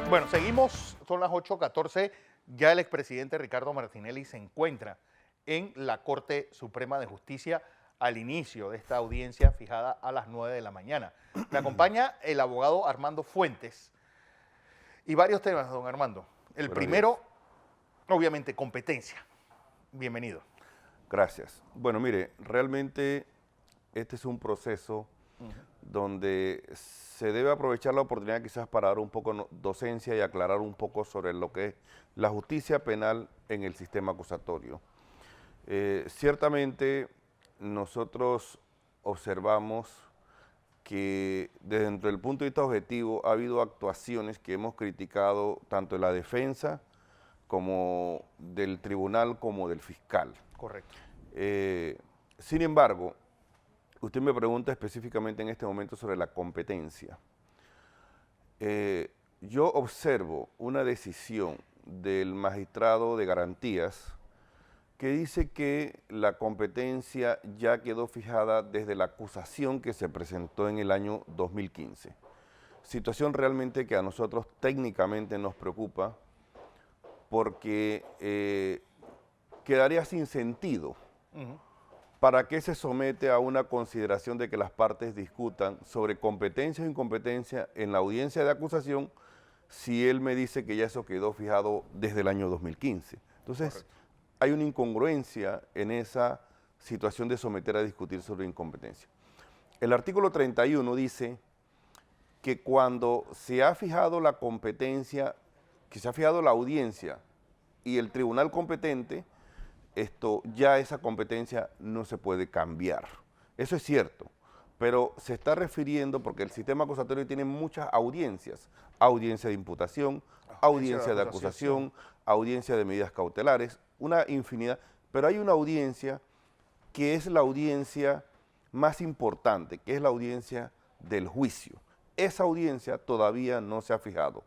Bueno, seguimos, son las 8:14. Ya el expresidente Ricardo Martinelli se encuentra en la Corte Suprema de Justicia al inicio de esta audiencia fijada a las 9 de la mañana. Me acompaña el abogado Armando Fuentes y varios temas, don Armando. El Buenos primero, días. obviamente, competencia. Bienvenido. Gracias. Bueno, mire, realmente este es un proceso donde se debe aprovechar la oportunidad quizás para dar un poco docencia y aclarar un poco sobre lo que es la justicia penal en el sistema acusatorio. Ciertamente nosotros observamos que desde el punto de vista objetivo ha habido actuaciones que hemos criticado tanto de la defensa como del tribunal como del fiscal. Correcto. Sin embargo, usted me pregunta específicamente en este momento sobre la competencia. Yo observo una decisión del magistrado de garantías que dice que la competencia ya quedó fijada desde la acusación que se presentó en el año 2015. Situación realmente que a nosotros técnicamente nos preocupa porque quedaría sin sentido. ¿Para qué se somete a una consideración de que las partes discutan sobre competencia o incompetencia en la audiencia de acusación si él me dice que ya eso quedó fijado desde el año 2015? Entonces, correcto, hay una incongruencia en esa situación de someter a discutir sobre incompetencia. El artículo 31 dice que cuando se ha fijado la competencia, que se ha fijado la audiencia y el tribunal competente, ya esa competencia no se puede cambiar. Eso es cierto, pero se está refiriendo, porque el sistema acusatorio tiene muchas audiencias: audiencia de imputación, audiencia de acusación, audiencia de medidas cautelares, una infinidad, pero hay una audiencia que es la audiencia más importante, que es la audiencia del juicio. Esa audiencia todavía no se ha fijado.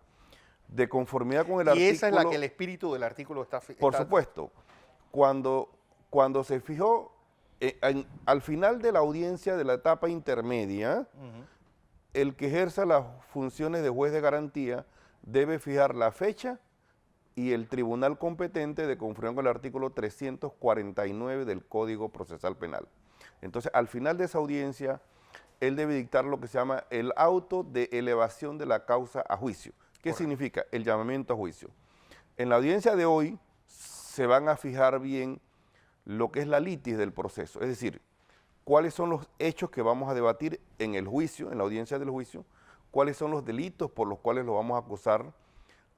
De conformidad con el artículo... Y esa es la que el espíritu del artículo está... Por supuesto. Cuando se fijó al final de la audiencia de la etapa intermedia, el que ejerza las funciones de juez de garantía debe fijar la fecha y el tribunal competente de conformidad con el artículo 349 del Código Procesal Penal. Entonces, al final de esa audiencia, él debe dictar lo que se llama el auto de elevación de la causa a juicio. ¿Qué significa? El llamamiento a juicio. En la audiencia de hoy se van a fijar bien lo que es la litis del proceso, es decir, cuáles son los hechos que vamos a debatir en el juicio, en la audiencia del juicio, cuáles son los delitos por los cuales lo vamos a acusar,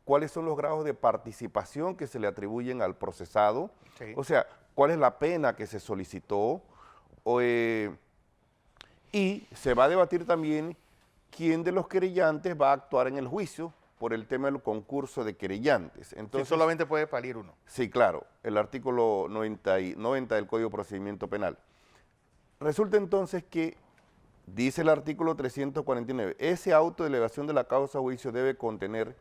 cuáles son los grados de participación que se le atribuyen al procesado, o sea, cuál es la pena que se solicitó, y se va a debatir también quién de los querellantes va a actuar en el juicio por el tema del concurso de querellantes. Entonces, solamente puede parir uno. Sí, claro, el artículo 90 del Código de Procedimiento Penal. Resulta entonces que, dice el artículo 349, ese auto de elevación de la causa a juicio debe contener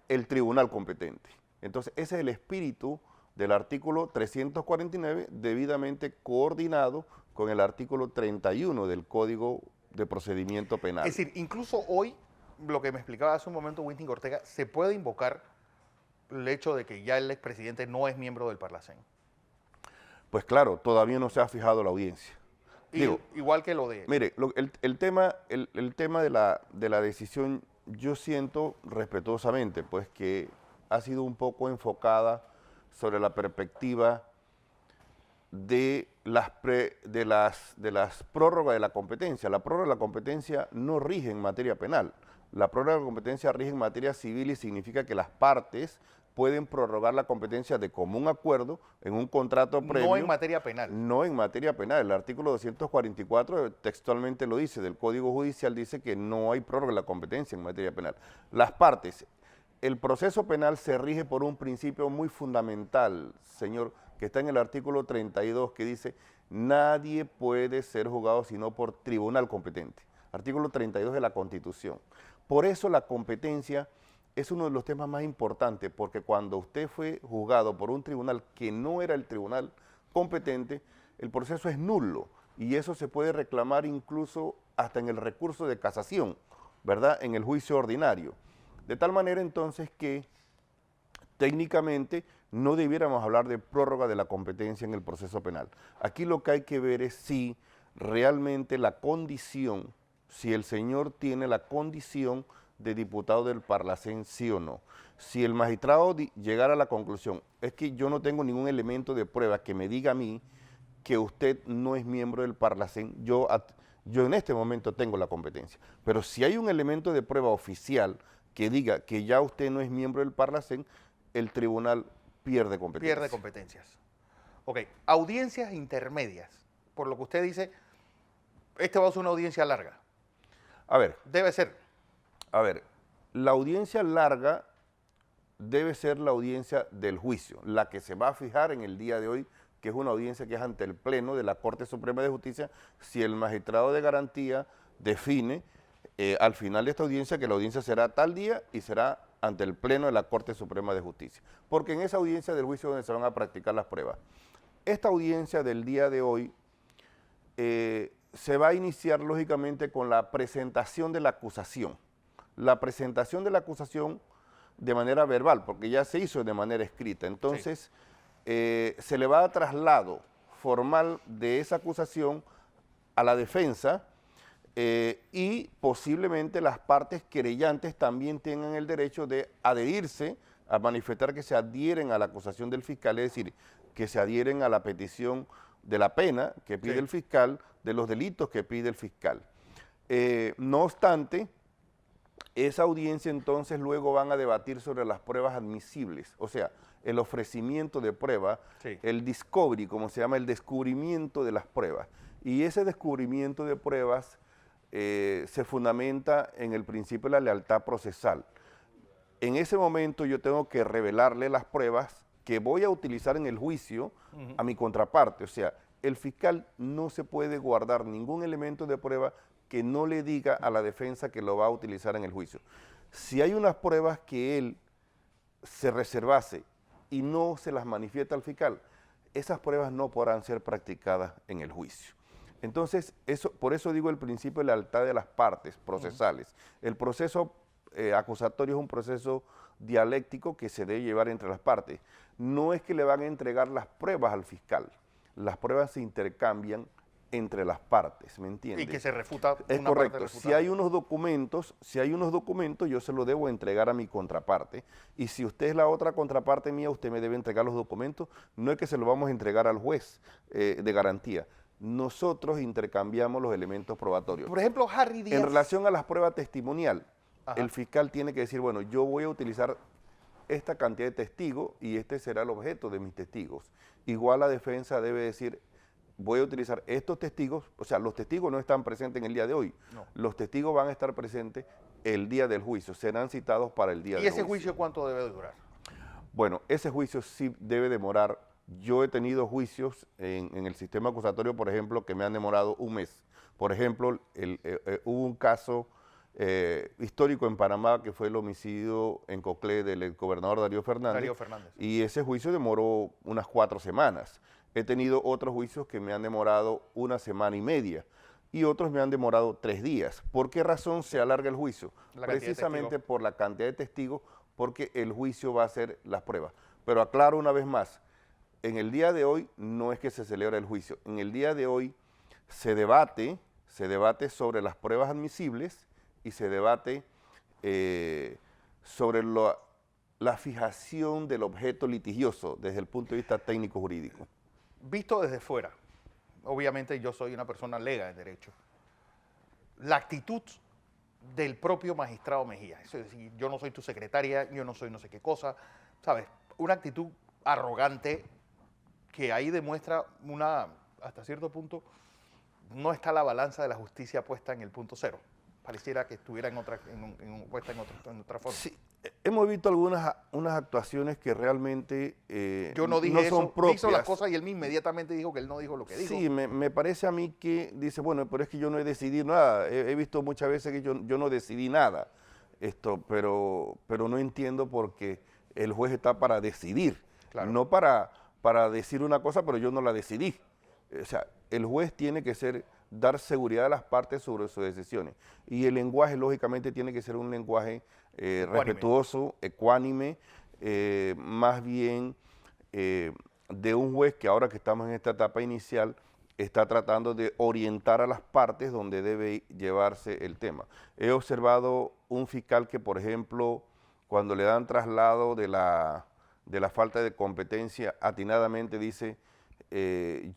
el tribunal competente. Entonces, ese es el espíritu del artículo 349, debidamente coordinado con el artículo 31 del Código de Procedimiento Penal. Es decir, incluso hoy, lo que me explicaba hace un momento Winting Ortega, se puede invocar el hecho de que ya el expresidente no es miembro del Parlacén. Pues claro, todavía no se ha fijado la audiencia. Igual que lo de... Mire, el tema de la decisión, yo siento respetuosamente, pues que ha sido un poco enfocada sobre la perspectiva de las prórrogas de la competencia. La prórroga de la competencia no rige en materia penal. La prórroga de la competencia rige en materia civil y significa que las partes pueden prorrogar la competencia de común acuerdo en un contrato previo. No en materia penal. No en materia penal. El artículo 244 textualmente lo dice, del Código Judicial dice que no hay prórroga de la competencia en materia penal. Las partes, el proceso penal se rige por un principio muy fundamental, señor, que está en el artículo 32, que dice: nadie puede ser juzgado sino por tribunal competente. Artículo 32 de la Constitución. Por eso la competencia es uno de los temas más importantes, porque cuando usted fue juzgado por un tribunal que no era el tribunal competente, el proceso es nulo y eso se puede reclamar incluso hasta en el recurso de casación, ¿verdad?, en el juicio ordinario. De tal manera entonces que técnicamente no debiéramos hablar de prórroga de la competencia en el proceso penal. Aquí lo que hay que ver es si realmente la condición, si el señor tiene la condición de diputado del Parlacén, sí o no. Si el magistrado llegara a la conclusión, es que yo no tengo ningún elemento de prueba que me diga a mí que usted no es miembro del Parlacén, yo en este momento tengo la competencia. Pero si hay un elemento de prueba oficial que diga que ya usted no es miembro del Parlacén, el tribunal pierde competencias. Pierde competencias. Ok, audiencias intermedias. Por lo que usted dice, este va a ser una audiencia larga. A ver. Debe ser. A ver, la audiencia larga debe ser la audiencia del juicio, la que se va a fijar en el día de hoy, que es una audiencia que es ante el Pleno de la Corte Suprema de Justicia, si el magistrado de garantía define al final de esta audiencia que la audiencia será tal día y será ante el Pleno de la Corte Suprema de Justicia. Porque en esa audiencia del juicio es donde se van a practicar las pruebas. Esta audiencia del día de hoy se va a iniciar lógicamente con la presentación de la acusación. La presentación de la acusación de manera verbal, porque ya se hizo de manera escrita. Entonces, se le va a dar traslado formal de esa acusación a la defensa y posiblemente las partes querellantes también tengan el derecho de adherirse a manifestar que se adhieren a la acusación del fiscal, es decir, que se adhieren a la petición de la pena que pide el fiscal, de los delitos que pide el fiscal. No obstante, esa audiencia entonces luego van a debatir sobre las pruebas admisibles, o sea, el ofrecimiento de prueba, el discovery, como se llama, el descubrimiento de las pruebas. Y ese descubrimiento de pruebas se fundamenta en el principio de la lealtad procesal. En ese momento yo tengo que revelarle las pruebas que voy a utilizar en el juicio a mi contraparte. O sea, el fiscal no se puede guardar ningún elemento de prueba que no le diga a la defensa que lo va a utilizar en el juicio. Si hay unas pruebas que él se reservase y no se las manifiesta al fiscal, esas pruebas no podrán ser practicadas en el juicio. Entonces, por eso digo el principio de lealtad de las partes procesales. El proceso acusatorio es un proceso dialéctico que se debe llevar entre las partes. No es que le van a entregar las pruebas al fiscal, las pruebas se intercambian entre las partes, ¿me entiendes? Y que se refuta es una correcto. parte Si hay unos documentos, yo se los debo entregar a mi contraparte. Y si usted es la otra contraparte mía, usted me debe entregar los documentos. No es que se los vamos a entregar al juez de garantía. Nosotros intercambiamos los elementos probatorios. Por ejemplo, Harry Díaz. En relación a las pruebas testimonial, el fiscal tiene que decir, bueno, yo voy a utilizar esta cantidad de testigos y este será el objeto de mis testigos. Igual la defensa debe decir, voy a utilizar estos testigos, o sea, los testigos no están presentes en el día de hoy, los testigos van a estar presentes el día del juicio, serán citados para el día del juicio. ¿Y ese juicio cuánto debe durar? Bueno, ese juicio sí debe demorar. Yo he tenido juicios en el sistema acusatorio, por ejemplo, que me han demorado un mes. Por ejemplo, hubo un caso histórico en Panamá que fue el homicidio en Coclé del gobernador Darío Fernández. Y ese juicio demoró unas 4 semanas. He tenido otros juicios que me han demorado 1 semana y media y otros me han demorado 3 días. ¿Por qué razón se alarga el juicio? Precisamente por la cantidad de testigos, porque el juicio va a hacer las pruebas. Pero aclaro una vez más, en el día de hoy no es que se celebra el juicio, en el día de hoy se debate sobre las pruebas admisibles y se debate sobre la fijación del objeto litigioso desde el punto de vista técnico-jurídico. Visto desde fuera, obviamente yo soy una persona lega en derecho, la actitud del propio magistrado Mejía, es decir, yo no soy tu secretaria, yo no soy no sé qué cosa, ¿sabes? Una actitud arrogante que ahí demuestra hasta cierto punto, no está la balanza de la justicia puesta en el punto cero. Pareciera que estuviera puesta en otra forma. Sí, hemos visto unas actuaciones que realmente yo no dije no son propias. Hizo las cosas y él inmediatamente dijo que él no dijo lo que dijo. Sí, me parece a mí que dice, bueno, pero es que yo no he decidido nada. He visto muchas veces que yo no decidí nada. Pero no entiendo por qué el juez está para decidir, no para decir una cosa, pero yo no la decidí. O sea, el juez tiene que dar seguridad a las partes sobre sus decisiones. Y el lenguaje, lógicamente, tiene que ser un lenguaje respetuoso, ecuánime, más bien de un juez que ahora que estamos en esta etapa inicial está tratando de orientar a las partes donde debe llevarse el tema. He observado un fiscal que, por ejemplo, cuando le dan traslado de la falta de competencia, atinadamente dice,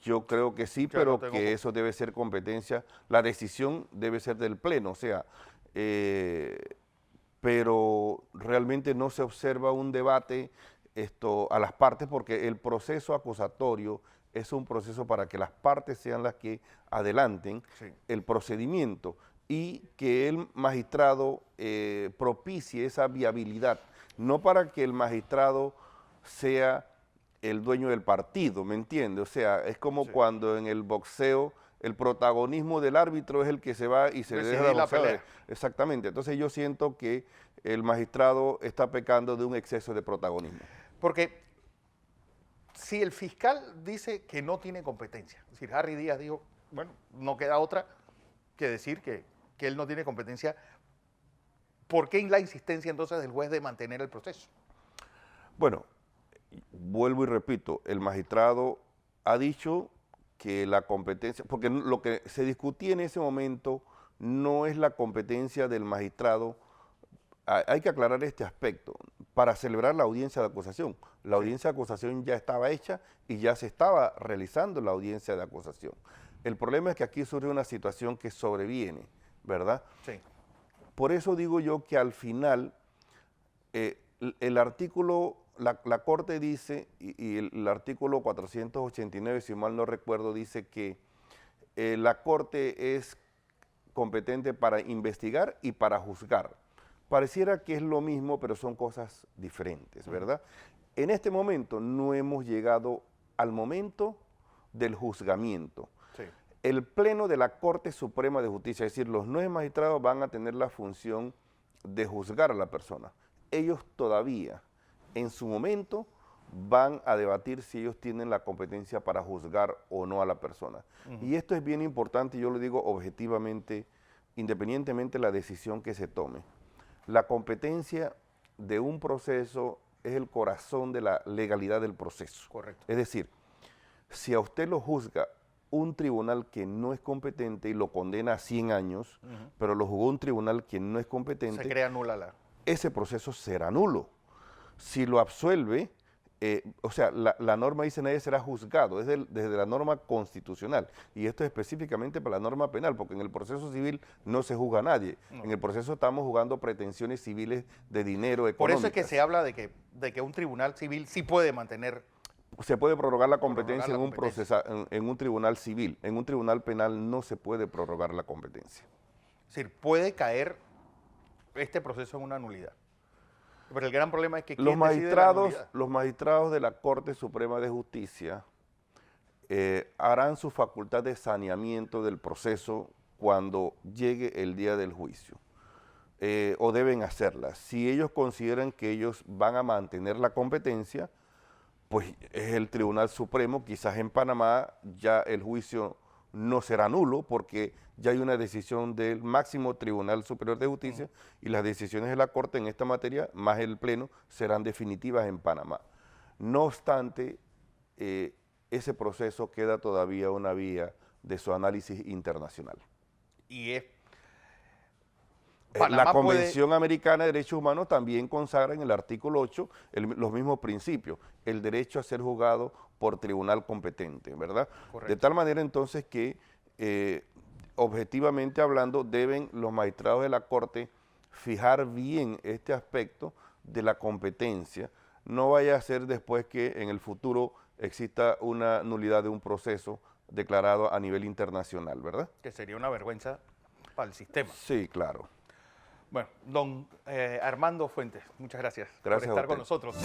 yo creo que sí, pero que eso debe ser competencia, la decisión debe ser del Pleno, o sea, pero realmente no se observa un debate a las partes porque el proceso acusatorio es un proceso para que las partes sean las que adelanten el procedimiento y que el magistrado propicie esa viabilidad, no para que el magistrado sea el dueño del partido, ¿me entiende? O sea, es como cuando en el boxeo el protagonismo del árbitro es el que se va y se deja la pelea. Exactamente, entonces yo siento que el magistrado está pecando de un exceso de protagonismo. Porque si el fiscal dice que no tiene competencia, es decir, Harry Díaz dijo, bueno, no queda otra que decir que él no tiene competencia, ¿por qué la insistencia entonces del juez de mantener el proceso? Bueno, vuelvo y repito, el magistrado ha dicho que la competencia, porque lo que se discutía en ese momento no es la competencia del magistrado. Hay que aclarar este aspecto. Para celebrar la audiencia de acusación, la audiencia de acusación ya estaba hecha y ya se estaba realizando la audiencia de acusación. El problema es que aquí surge una situación que sobreviene, ¿verdad? Sí. Por eso digo yo que al final el artículo, la Corte dice, y el artículo 489, si mal no recuerdo, dice que la Corte es competente para investigar y para juzgar. Pareciera que es lo mismo, pero son cosas diferentes, ¿verdad? En este momento no hemos llegado al momento del juzgamiento. Sí. El Pleno de la Corte Suprema de Justicia, es decir, los 9 magistrados van a tener la función de juzgar a la persona. Ellos todavía, en su momento, van a debatir si ellos tienen la competencia para juzgar o no a la persona. Y esto es bien importante, yo lo digo objetivamente, independientemente de la decisión que se tome. La competencia de un proceso es el corazón de la legalidad del proceso. Correcto. Es decir, si a usted lo juzga un tribunal que no es competente y lo condena a 100 años, pero lo juzgó un tribunal que no es competente, se crea nula ese proceso será nulo. Si lo absuelve, o sea, la norma dice nadie será juzgado, es desde la norma constitucional, y esto es específicamente para la norma penal, porque en el proceso civil no se juzga a nadie, en el proceso estamos jugando pretensiones civiles de dinero, económicas. Por eso es que se habla de que un tribunal civil sí puede mantener... Se puede prorrogar la competencia en un tribunal civil, en un tribunal penal no se puede prorrogar la competencia. Es decir, puede caer este proceso en una nulidad. Pero el gran problema es que los magistrados de la Corte Suprema de Justicia harán su facultad de saneamiento del proceso cuando llegue el día del juicio, o deben hacerla. Si ellos consideran que ellos van a mantener la competencia, pues es el Tribunal Supremo, quizás en Panamá ya el juicio no será nulo porque ya hay una decisión del máximo Tribunal Superior de Justicia y las decisiones de la Corte en esta materia, más el Pleno, serán definitivas en Panamá. No obstante, ese proceso queda todavía una vía de su análisis internacional. Y es... La Convención Americana de Derechos Humanos también consagra en el artículo 8 los mismos principios, el derecho a ser juzgado por tribunal competente, ¿verdad? Correcto. De tal manera entonces que, objetivamente hablando, deben los magistrados de la Corte fijar bien este aspecto de la competencia. No vaya a ser después que en el futuro exista una nulidad de un proceso declarado a nivel internacional, ¿verdad? Que sería una vergüenza para el sistema. Sí, claro. Bueno, don Armando Fuentes, muchas gracias por estar con nosotros.